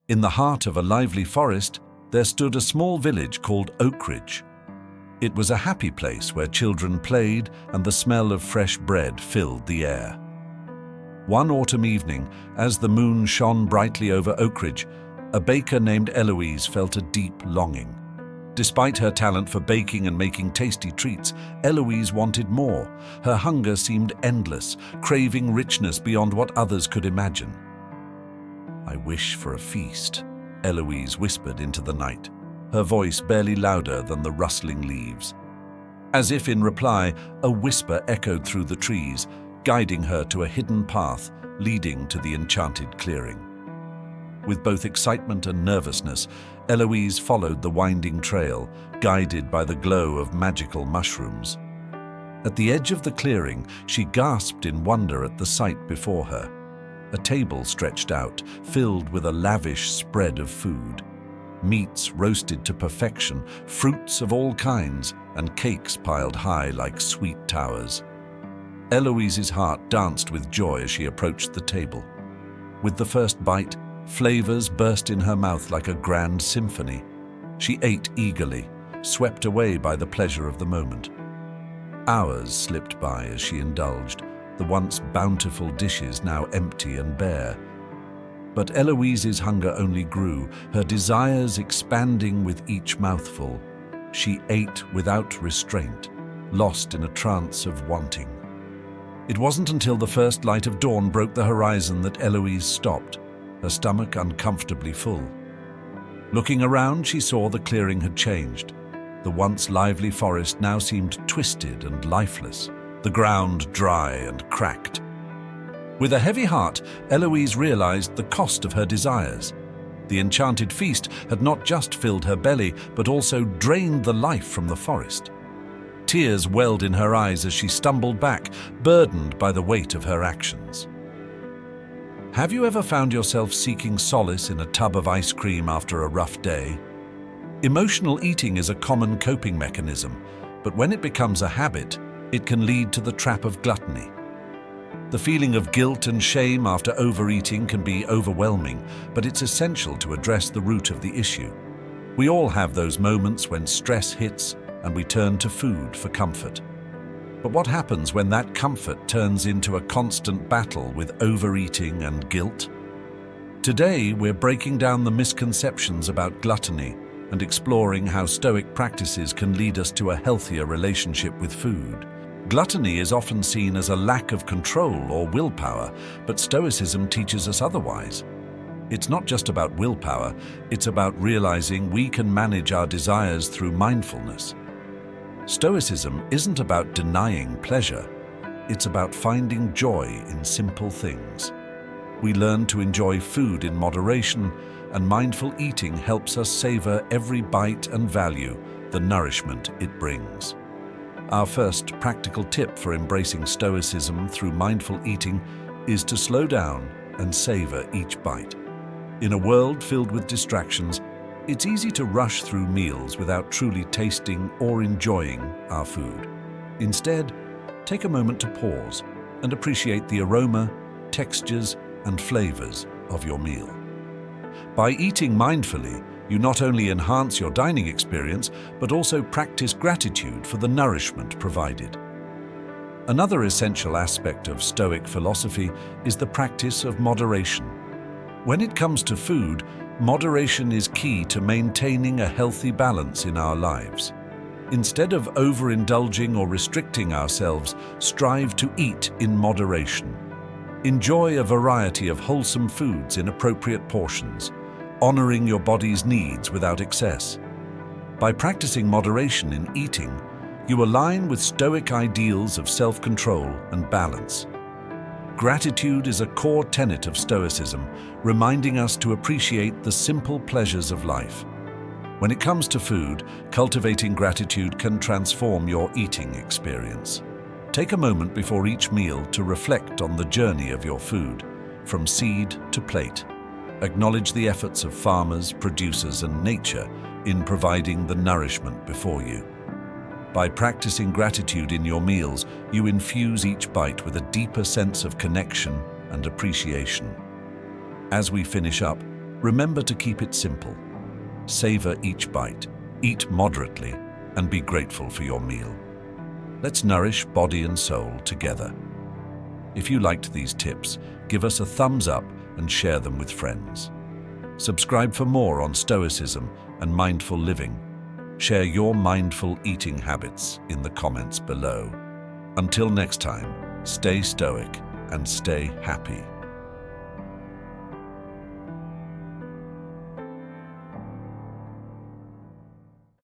In the heart of a lively forest, there stood a small village called Oakridge. It was a happy place where children played and the smell of fresh bread filled the air. One autumn evening, as the moon shone brightly over Oakridge, a baker named Eloise felt a deep longing. Despite her talent for baking and making tasty treats, Eloise wanted more. Her hunger seemed endless, craving richness beyond what others could imagine. "I wish for a feast," Eloise whispered into the night, her voice barely louder than the rustling leaves. As if in reply, a whisper echoed through the trees, guiding her to a hidden path leading to the enchanted clearing. With both excitement and nervousness, Eloise followed the winding trail, guided by the glow of magical mushrooms. At the edge of the clearing, she gasped in wonder at the sight before her. A table stretched out, filled with a lavish spread of food. Meats roasted to perfection, fruits of all kinds, and cakes piled high like sweet towers. Eloise's heart danced with joy as she approached the table. With the first bite, flavors burst in her mouth like a grand symphony. She ate eagerly, swept away by the pleasure of the moment. Hours slipped by as she indulged, the once bountiful dishes now empty and bare. But Eloise's hunger only grew, her desires expanding with each mouthful. She ate without restraint, lost in a trance of wanting. It wasn't until the first light of dawn broke the horizon that Eloise stopped, her stomach uncomfortably full. Looking around, she saw the clearing had changed. The once lively forest now seemed twisted and lifeless, the ground dry and cracked. With a heavy heart, Eloise realized the cost of her desires. The enchanted feast had not just filled her belly, but also drained the life from the forest. Tears welled in her eyes as she stumbled back, burdened by the weight of her actions. Have you ever found yourself seeking solace in a tub of ice cream after a rough day? Emotional eating is a common coping mechanism, but when it becomes a habit, it can lead to the trap of gluttony. The feeling of guilt and shame after overeating can be overwhelming, but it's essential to address the root of the issue. We all have those moments when stress hits and we turn to food for comfort. But what happens when that comfort turns into a constant battle with overeating and guilt? Today, we're breaking down the misconceptions about gluttony and exploring how Stoic practices can lead us to a healthier relationship with food. Gluttony is often seen as a lack of control or willpower, but Stoicism teaches us otherwise. It's not just about willpower, it's about realizing we can manage our desires through mindfulness. Stoicism isn't about denying pleasure, it's about finding joy in simple things. We learn to enjoy food in moderation, and mindful eating helps us savor every bite and value the nourishment it brings. Our first practical tip for embracing Stoicism through mindful eating is to slow down and savor each bite. In a world filled with distractions, it's easy to rush through meals without truly tasting or enjoying our food. Instead, take a moment to pause and appreciate the aroma, textures, and flavors of your meal. By eating mindfully, you not only enhance your dining experience, but also practice gratitude for the nourishment provided. Another essential aspect of Stoic philosophy is the practice of moderation. When it comes to food, moderation is key to maintaining a healthy balance in our lives. Instead of overindulging or restricting ourselves, strive to eat in moderation. Enjoy a variety of wholesome foods in appropriate portions, honoring your body's needs without excess. By practicing moderation in eating, you align with Stoic ideals of self-control and balance. Gratitude is a core tenet of Stoicism, reminding us to appreciate the simple pleasures of life. When it comes to food, cultivating gratitude can transform your eating experience. Take a moment before each meal to reflect on the journey of your food, from seed to plate. Acknowledge the efforts of farmers, producers, and nature in providing the nourishment before you. By practicing gratitude in your meals, you infuse each bite with a deeper sense of connection and appreciation. As we finish up, Remember to keep it simple. Savor each bite, eat moderately, and be grateful for your meal. Let's nourish body and soul together. If you liked these tips, give us a thumbs up and share them with friends. Subscribe for more on Stoicism and mindful living. Share your mindful eating habits in the comments below. Until next time, stay stoic and stay happy.